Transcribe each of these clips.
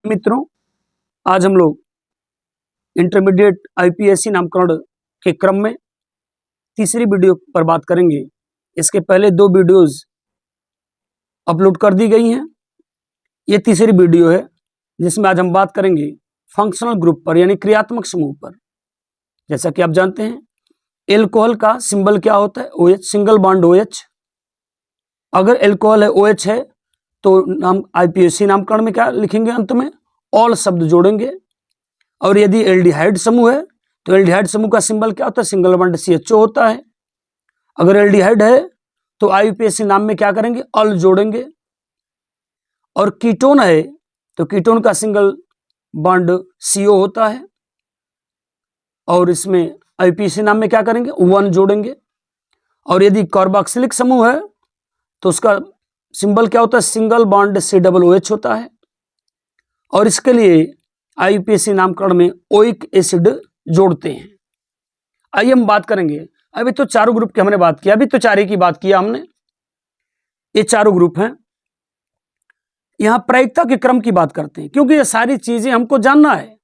मित्रों, आज हम लोग इंटरमीडिएट आईपीएससी नामकरण के क्रम में तीसरी वीडियो पर बात करेंगे। इसके पहले 2 वीडियोस अपलोड कर दी गई हैं। ये तीसरी वीडियो है जिसमें आज हम बात करेंगे फंक्शनल ग्रुप पर, यानी क्रियात्मक समूह पर। जैसा कि आप जानते हैं, एल्कोहल का सिंबल क्या होता है? OH, single bond OH। अगर एल्कोहल है, OH है, तो नाम आईपीएससी नामकरण में क्या लिखेंगे? अंत में ऑल शब्द जोड़ेंगे। और यदि एल्डिहाइड समूह है तो एल्डिहाइड समूह का सिंबल क्या होता है? सिंगल बॉन्ड CHO होता है। अगर एल्डिहाइड है तो आईपीएससी नाम में क्या करेंगे? अल जोड़ेंगे। और कीटोन है तो कीटोन का सिंगल बॉन्ड CO होता है, और इसमें आईपीएससी नाम में क्या करेंगे? 1 जोड़ेंगे। और यदि कार्बोक्सिलिक समूह है तो उसका सिंबल क्या होता है? सिंगल बॉन्ड COOH होता है। और इसके लिए आईपीएससी नामकरण में ओइक एसिड जोड़ते हैं। आइए हम बात करेंगे। अभी तो चारों ग्रुप की हमने बात किया, अभी तो 4 की बात किया हमने। ये चारों ग्रुप हैं। यहां प्रायिकता के क्रम की बात करते हैं, क्योंकि ये सारी चीजें हमको जानना है।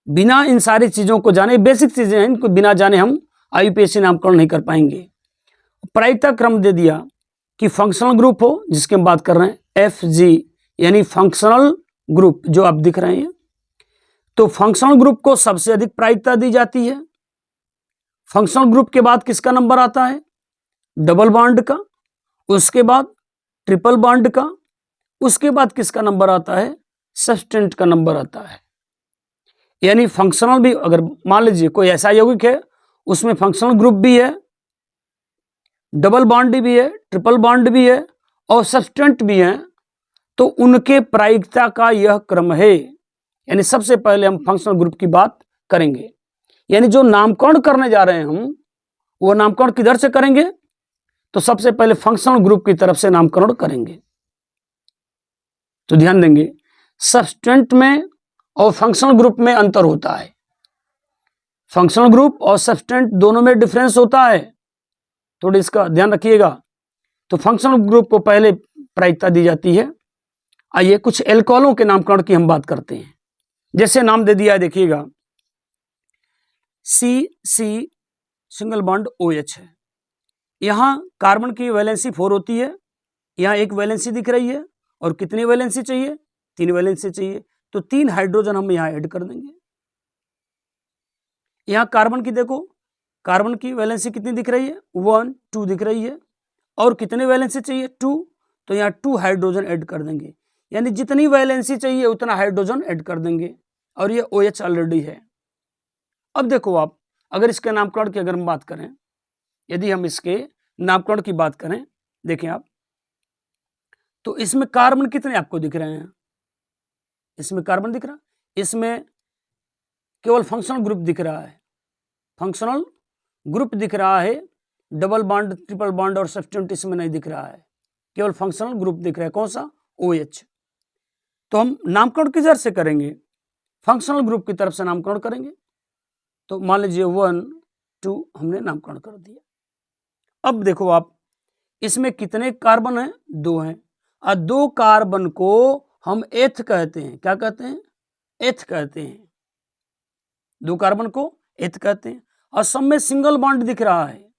बिना इन सारी चीजों को जाने, बेसिक चीजें हैं, इनको बिना जाने हम आईपीएससी नामकरण नहीं कर पाएंगे। प्रायिकता क्रम दे दिया कि फंक्शनल ग्रुप हो, जिसकी हम बात कर रहे हैं FG, यानी फंक्शनल ग्रुप जो आप दिख रहे हैं। तो फंक्शनल ग्रुप को सबसे अधिक प्रायिकता दी जाती है। फंक्शनल ग्रुप के बाद किसका नंबर आता है? डबल बॉन्ड का। उसके बाद ट्रिपल बॉन्ड का। उसके बाद किसका नंबर आता है? सब्सटेंट का नंबर आता है। यानी फंक्शनल भी, अगर मान लीजिए कोई ऐसा यौगिक है उसमें फंक्शनल ग्रुप भी है, डबल बॉन्ड भी है, ट्रिपल बॉन्ड भी है और सब्सटेंट भी है, तो उनके प्रायिकता का यह क्रम है। यानी सबसे पहले हम फंक्शनल ग्रुप की बात करेंगे। यानी जो नामकरण करने जा रहे हैं हम, वो नामकरण किधर से करेंगे? तो सबसे पहले फंक्शनल ग्रुप की तरफ से नामकरण करेंगे। तो ध्यान देंगे, सब्सटेंट में और फंक्शनल ग्रुप में अंतर होता है। फंक्शनल ग्रुप और सब्सटेंट दोनों में डिफरेंस होता है, थोड़ी इसका ध्यान रखिएगा। तो फंक्शनल ग्रुप को पहले प्रायिकता दी जाती है। आइए कुछ एल्कोहलों के नामकरण की हम बात करते हैं। जैसे नाम दे दिया है, देखिएगा, C सिंगल बॉन्ड OH है। यहां कार्बन की वैलेंसी 4 होती है, यहां एक वैलेंसी दिख रही है, और कितनी वैलेंसी चाहिए? 3 वैलेंसी चाहिए। तो 3 हाइड्रोजन हम यहां ऐड कर देंगे। यहां कार्बन की देखो, कार्बन की वैलेंसी कितनी दिख रही है? 1 2 दिख रही है, और कितने वैलेंसी चाहिए? 2। तो यहां 2 हाइड्रोजन ऐड कर देंगे। यानी जितनी वैलेंसी चाहिए उतना हाइड्रोजन ऐड कर देंगे, और ये OH ऑलरेडी है। अब देखो आप, अगर इसके नामकरण की अगर हम बात करें, यदि हम इसके नामकरण की बात करें, देखें आप, तो इसमें कार्बन कितने आपको दिख रहे हैं? इसमें कार्बन दिख रहा, इसमें केवल फंक्शनल ग्रुप दिख रहा है। फंक्शनल ग्रुप दिख रहा है, डबल बॉन्ड, ट्रिपल बॉन्ड और सब्सटेंट इसमें नहीं दिख रहा है, केवल फंक्शनल ग्रुप दिख रहा है। कौन सा? OH। तो हम नामकरण किधर से करेंगे? फंक्शनल ग्रुप की तरफ से नामकरण करेंगे। तो मान लीजिए 1 2 हमने नामकरण कर दिया। अब देखो आप, इसमें कितने कार्बन हैं? 2 हैं, और 2 कार्बन को हम एथ कहते हैं। क्या कहते हैं? एथ कहते हैं। 2 कार्बन को एथ कहते हैं। और सब में सिंगल बॉन्ड दिख रहा है,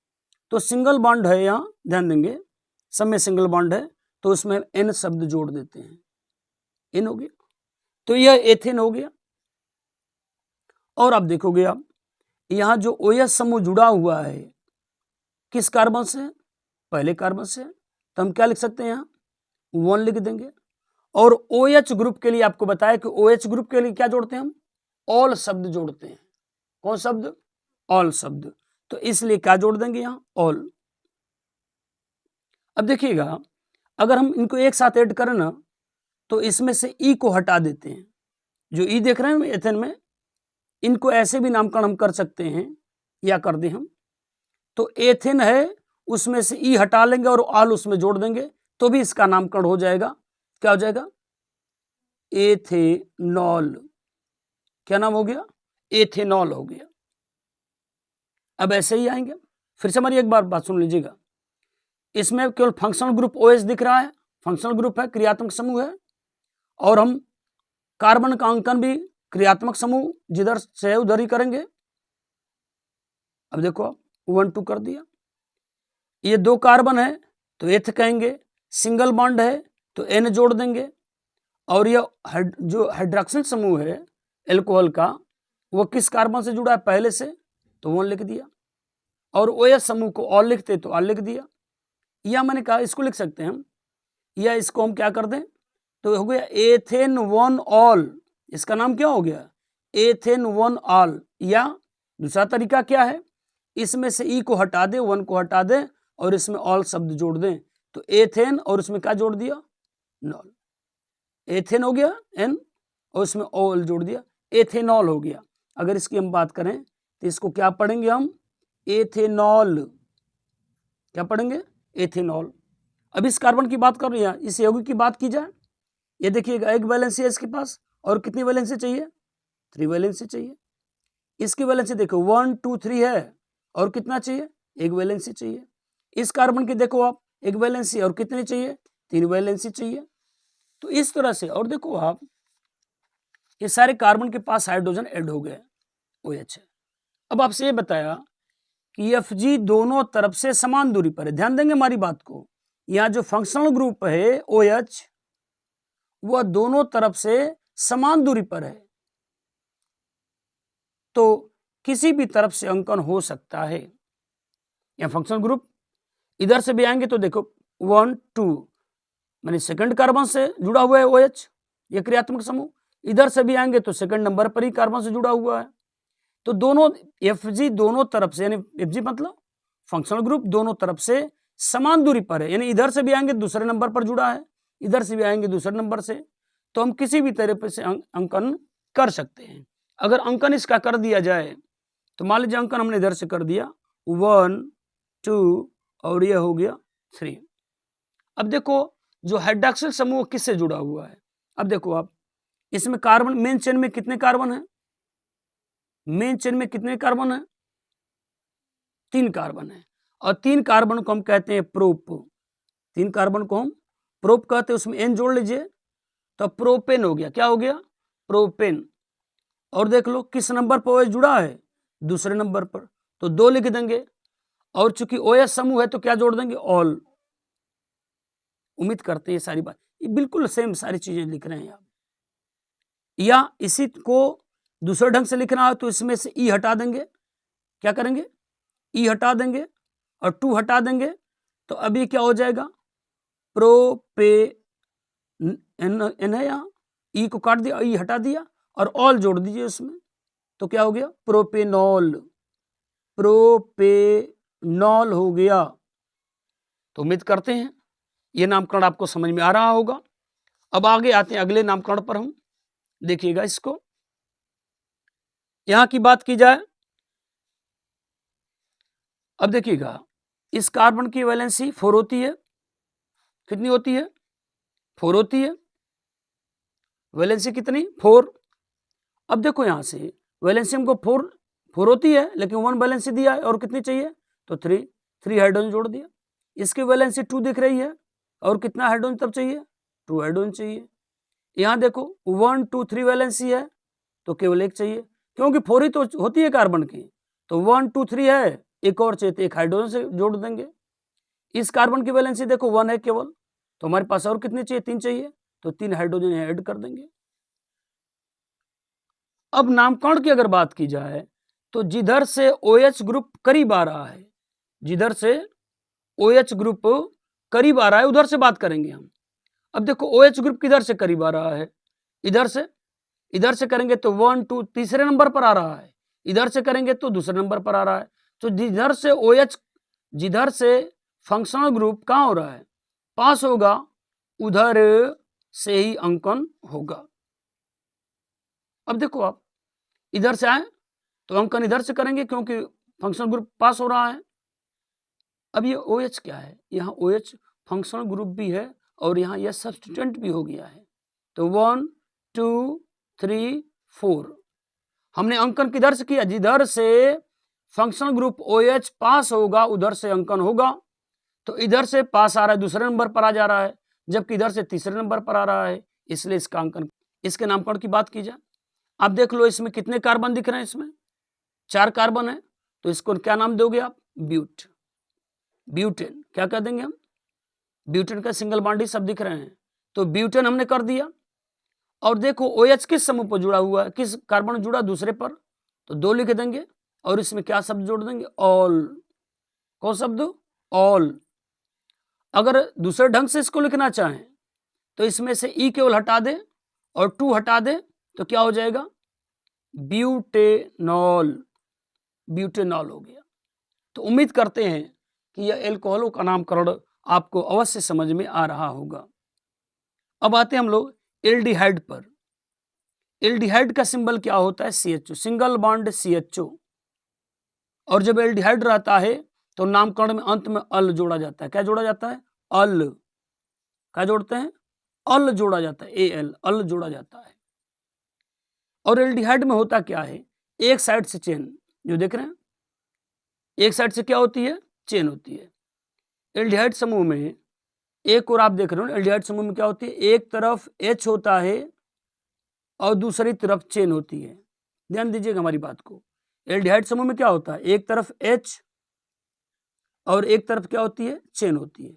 तो सिंगल बॉन्ड है, यहां ध्यान देंगे, सब में सिंगल बॉन्ड है, तो उसमें N शब्द जोड़ देते हैं। N हो गया, तो यह एथेन हो गया। और आप देखोगे, आप यहां जो OH समूह जुड़ा हुआ है किस कार्बन से? पहले कार्बन से। तो हम क्या लिख सकते हैं? यहां 1 लिख देंगे। और OH ग्रुप के लिए आपको बताया कि OH ग्रुप के लिए क्या जोड़ते हैं हम? ऑल शब्द जोड़ते हैं। कौन शब्द? ऑल शब्द। तो इसलिए क्या जोड़ देंगे यहां? ऑल। अब देखिएगा, अगर हम इनको एक साथ ऐड करें ना, तो इसमें से E को हटा देते हैं। जो E देख रहे हैं एथेन में, इनको ऐसे भी नामकरण हम कर सकते हैं, या कर दें हम। तो एथेन है, उसमें से E हटा लेंगे और ऑल उसमें जोड़ देंगे, तो भी इसका नामकरण हो जाएगा। क्या हो जाएगा? एथेनॉल। क्या नाम हो गया? एथेनॉल हो गया। अब ऐसे ही आएंगे, फिर से हमारी एक बार बात सुन लीजिएगा। इसमें केवल फंक्शनल ग्रुप OH दिख रहा है, फंक्शनल ग्रुप है, क्रियात्मक समूह है, और हम कार्बन का अंकन भी क्रियात्मक समूह जिधर से उधर ही करेंगे। अब देखो आप 1 2 कर दिया। ये 2 कार्बन है तो एथ कहेंगे, सिंगल बॉन्ड है तो एन जोड़ देंगे, और ये जो हाइड्रोक्सिल समूह है एल्कोहल का वो किस कार्बन से जुड़ा है पहले से, तो 1 लिख दिया, और OH समूह को ऑल लिखते तो ऑल लिख दिया। या मैंने कहा इसको लिख सकते हैं हम, या इसको हम क्या कर दें तो हो गया एथेन 1 ऑल, इसका नाम क्या हो गया एथेन 1 ऑल। या दूसरा तरीका क्या है, इसमें से ई को हटा दे, 1 को हटा दे और इसमें ऑल शब्द जोड़ दें, तो एथेन और उसमें क्या जोड़ दिया नॉल, एथेन हो गया एन और उसमें ऑल जोड़ दिया, एथेनॉल हो गया। अगर इसकी हम बात करें तो इसको क्या पढ़ेंगे हम एथेनॉल, क्या पढ़ेंगे एथेनॉल। अब इस कार्बन की बात कर रहे हैं, इस यौगिक की बात की जाए, ये देखिएगा एक वैलेंसी है इसके पास, और कितनी वैलेंसी चाहिए 3 वैलेंसी चाहिए। इसकी वैलेंसी देखो 1 2 3 है, और कितना चाहिए 1 वैलेंसी चाहिए। इस कार्बन की देखो आप 1 वैलेंसी और कितनी चाहिए 3 वैलेंसी चाहिए। तो इस तरह से, और देखो आप ये सारे कार्बन के पास हाइड्रोजन ऐड हो गए OH है। अब आपसे ये बताया कि Fg दोनों तरफ से समान दूरी पर है, ध्यान देंगे हमारी बात को, यहाँ जो फंक्शनल ग्रुप है OH वह दोनों तरफ से समान दूरी पर है, तो किसी भी तरफ से अंकन हो सकता है। या फंक्शनल ग्रुप इधर से भी आएंगे तो देखो 1 2 माने सेकंड कार्बन से जुड़ा हुआ है OH, ये क्रियात्मक समूह, इधर से भी आएंगे तो सेकंड नंबर पर ही कार्बन से जुड़ा हुआ है। तो दोनों Fg दोनों तरफ से, यानी Fg मतलब फंक्शनल ग्रुप दोनों तरफ से समान दूरी पर है, यानी इधर से भी आएंगे दूसरे नंबर पर जुड़ा है, इधर से भी आएंगे दूसरे नंबर से, तो हम किसी भी तरह से अंकन कर सकते हैं। अगर अंकन इसका कर दिया जाए तो मान लीजिए अंकन हमने इधर से कर दिया 1 2 और ये हो गया 3। अब देखो जो हाइड्रोक्सिल समूह किससे जुड़ा हुआ है, अब देखो आप इसमें कार्बन मेन चेन में कितने कार्बन है, मेन चेन में कितने कार्बन है 3 कार्बन है, और 3 कार्बन को हम कहते हैं प्रोप, 3 कार्बन को हम प्रोप कहते हैं, उसमें एन जोड़ लीजिए तो प्रोपेन हो गया, क्या हो गया प्रोपेन। और देख लो किस नंबर पर OH जुड़ा है दूसरे नंबर पर, तो 2 लिख देंगे, और चूंकि OH समूह है तो क्या जोड़ देंगे ऑल। उम्मीद करते हैं सारी बात ये बिल्कुल सेम सारी चीजें लिख रहे हैं आप। या इसी को दूसरे ढंग से लिखना है तो इसमें से ई हटा देंगे, क्या करेंगे ई हटा देंगे और 2 हटा देंगे, तो अभी क्या हो जाएगा प्रोपे एन है, यहाँ ई को काट दिया, ई हटा दिया और ऑल जोड़ दीजिए उसमें, तो क्या हो गया प्रोपेनॉल, प्रोपेनॉल हो गया। तो उम्मीद करते हैं ये नामकरण आपको समझ में आ रहा होगा। अब आगे आते हैं अगले नामकरण पर, हम देखिएगा इसको, यहां की बात की जाए, अब देखिएगा इस कार्बन की वैलेंसी 4 होती है, कितनी होती है 4 होती है, वैलेंसी कितनी 4। अब देखो यहां से वैलेंसी हमको 4 होती है, लेकिन 1 वैलेंसी दिया है और कितनी चाहिए तो 3 हाइड्रोजन जोड़ दिया। इसकी वैलेंसी 2 दिख रही है और कितना हाइड्रोजन तब चाहिए 2 हाइड्रोजन चाहिए। यहां देखो 1 2 3 वैलेंसी है तो केवल 1 चाहिए, क्योंकि 4 ही तो होती है कार्बन की, तो 1 2 3 है, एक और चाहिए तो 1 हाइड्रोजन से जोड़ देंगे। इस कार्बन की वैलेंसी देखो 1 है केवल, तो हमारे पास और कितने चाहिए 3 चाहिए, तो 3 हाइड्रोजन यहाँ ऐड कर देंगे। अब नामकरण की अगर बात की जाए तो जिधर से OH ग्रुप करीब आ रहा है, जिधर से OH ग्रुप करीब आ रहा है उधर से बात करेंगे हम। अब देखो OH ग्रुप किधर से करीब आ रहा है, इधर से करेंगे तो 1 2 तीसरे नंबर पर आ रहा है, इधर से करेंगे तो दूसरे नंबर पर आ रहा है। तो जिधर से OH, जिधर से फंक्शनल ग्रुप कहाँ हो रहा है पास होगा, उधर से ही अंकन होगा। अब देखो आप इधर से आए तो अंकन इधर से करेंगे क्योंकि फंक्शनल ग्रुप पास हो रहा है। अब ये OH क्या है, यहाँ OH फंक्शनल ग्रुप भी है और यहाँ यह सब्स्टिट्यूएंट भी हो गया है, तो 1 2 3 4 हमने अंकन किधर से किया, जिधर से फंक्शनल ग्रुप OH पास होगा उधर से अंकन होगा। तो इधर से पास आ रहा है दूसरे नंबर पर आ जा रहा है, जबकि इधर से तीसरे नंबर पर आ रहा है, इसलिए इसका अंकन इसके नामकरण की बात की जाए, आप देख लो इसमें कितने कार्बन दिख रहे हैं, इसमें 4 कार्बन है, तो इसको क्या नाम दोगे आप? ब्यूटेन। क्या कह देंगे हम? ब्यूटेन का सिंगल बॉन्ड ही सब दिख रहे हैं, तो ब्यूटेन हमने कर दिया। और देखो OH किस समूह पर जुड़ा हुआ है, किस कार्बन जुड़ा दूसरे पर, तो 2 लिख देंगे और इसमें क्या शब्द जोड़ देंगे? ऑल। कौन शब्द? ऑल। अगर दूसरे ढंग से इसको लिखना चाहें तो इसमें से ई केवल हटा दे और 2 हटा दे, तो क्या हो जाएगा? ब्यूटेनॉल। ब्यूटेनॉल हो गया। तो उम्मीद करते हैं कि यह एल्कोहलों का नामकरण आपको अवश्य समझ में आ रहा होगा। अब आते हैं हम लोग एल्डिहाइड पर। एल्डिहाइड का सिंबल क्या होता है? CHO, single bond CHO। और जब एल्डिहाइड रहता है तो नामकरण में अंत में अल जोड़ा जाता है। क्या जोड़ा जाता है? अल। क्या जोड़ते हैं? अल जोड़ा जाता है, AL, अल जोड़ा जाता है। और एल्डिहाइड में होता क्या है? एक साइड से चेन, जो देख रहे हैं, एक साइड से क्या होती है? चेन होती है। एल्डिहाइड समूह में एक और आप देख रहे हो, एल्डिहाइड समूह में क्या होती है? एक तरफ H होता है और दूसरी तरफ चेन होती है। ध्यान दीजिएगा हमारी बात को। एल्डिहाइड समूह में क्या होता है? एक तरफ H और एक तरफ क्या होती है? चेन होती है।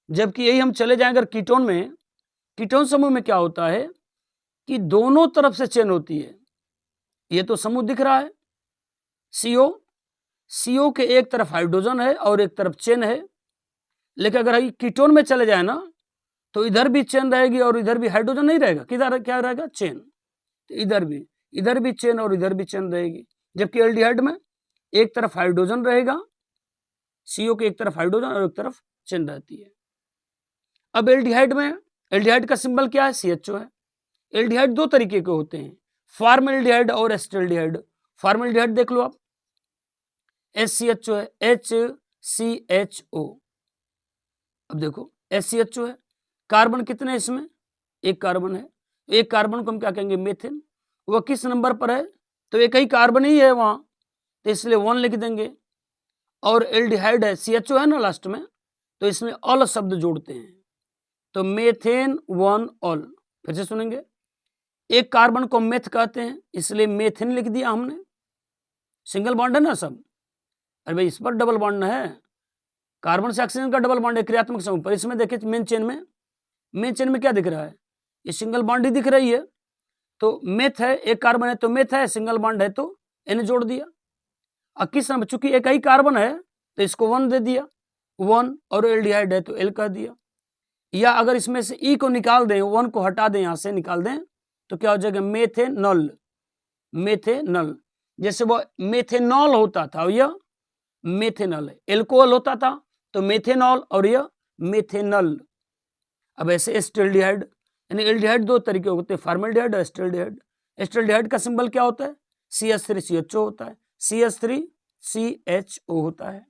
जबकि यही हम चले जाएं अगर कीटोन में, कीटोन समूह में क्या होता है कि दोनों तरफ से चेन होती है। ये तो समूह दिख रहा है CO के एक तरफ हाइड्रोजन है और एक तरफ चेन है, लेकिन अगर कीटोन में चले जाए ना तो इधर भी चेन रहेगी और इधर भी हाइड्रोजन नहीं रहेगा। किधर क्या रहेगा? चेन। तो इधर भी चेन और इधर भी चेन रहेगी। जबकि एल्डिहाइड में एक तरफ हाइड्रोजन रहेगा, CO के एक तरफ हाइड्रोजन और एक तरफ चेन रहती है। अब एल्डिहाइड में, एल्डिहाइड का सिंबल क्या है? CHO है। एल्डिहाइड 2 तरीके के होते हैं, फॉर्मल्डिहाइड और एस्टल्डिहाइड। फॉर्मल्डिहाइड देख लो आप, SCHO है, HCHO। अब देखो SCHO है, कार्बन कितने इसमें? एक कार्बन है। एक कार्बन को हम क्या कहेंगे? मेथेन। वह किस नंबर पर है? तो एक ही कार्बन ही है वहां, तो इसलिए 1 लिख देंगे। और एल्डिहाइड है, CHO है ना लास्ट में, तो इसमें ऑल शब्द जोड़ते हैं, तो मेथेन 1 ऑल। फिर से सुनेंगे, एक कार्बन को मेथ कहते हैं, इसलिए मेथेन लिख दिया हमने। सिंगल बॉन्ड है ना सब, अरे भाई इस पर डबल बॉन्ड है, कार्बन से ऑक्सीजन का डबल बॉन्ड है क्रियात्मक समूह पर। इसमें देखिए मेन चेन में क्या दिख रहा है? ये सिंगल बॉन्ड ही दिख रही है। तो मेथ है, एक कार्बन है तो मेथ है, सिंगल बॉन्ड है तो N जोड़ दिया। अब किस नंबर, चूंकि एक ही कार्बन है तो इसको 1 दे दिया, 1, और एल्डिहाइड है तो L कह दिया। या अगर इसमें से E को निकाल दें, 1 को हटा दें, यहां से निकाल दें, तो क्या हो जाएगा? मेथेनॉल। मेथेनॉल, जैसे वो मेथेनॉल होता था, यह मेथेनॉल है। एल्कोहल होता था तो मेथेनॉल और यह मेथेनॉल। अब ऐसे एस्टल्डिहाइड, यानी एल्डिहाइड 2 तरीके होते हैं, फॉर्मल्डिहाइड और एस्टल्डिहाइड। एस्टल्डिहाइड का सिंबल क्या होता है? CH3CHO होता है, CH3CHO होता है।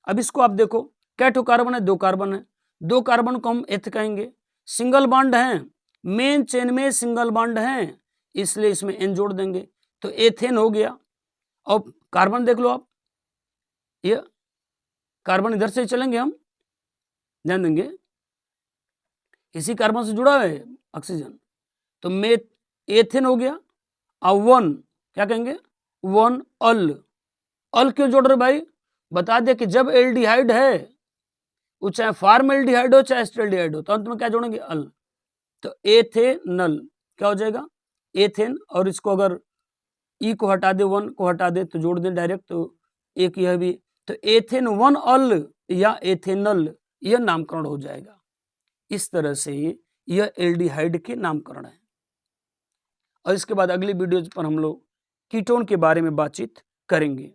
अब इसको आप देखो, क्या ठो कार्बन है? 2 कार्बन है, 2 कार्बन को हम एथ कहेंगे। सिंगल बॉन्ड है, मेन चेन में सिंगल बॉन्ड है, इसलिए इसमें N जोड़ देंगे, तो एथेन हो गया। और कार्बन देख लो आप, ये कार्बन इधर से चलेंगे हम, ध्यान देंगे, इसी कार्बन से जुड़ा है ऑक्सीजन, तो एथेन हो गया। और 1 क्या कहेंगे? 1 अल। अल क्यों जोड़ रहे भाई? बता दे कि जब एल्डिहाइड है, वो चाहे फॉर्मल्डिहाइड हो चाहे एस्टल्डिहाइड हो, तो अंत में क्या जोड़ेंगे? अल। तो एथेनल क्या हो जाएगा? एथेन। और इसको अगर E को हटा दे, 1 को हटा दे, तो जोड़ दें डायरेक्ट, तो एक यह भी, तो एथेन 1 अल या एथेनल, यह नामकरण हो जाएगा। इस तरह से यह एल्डिहाइड के नामकरण है। और इसके बाद अगली वीडियोज पर हम लोग कीटोन के बारे में बातचीत करेंगे।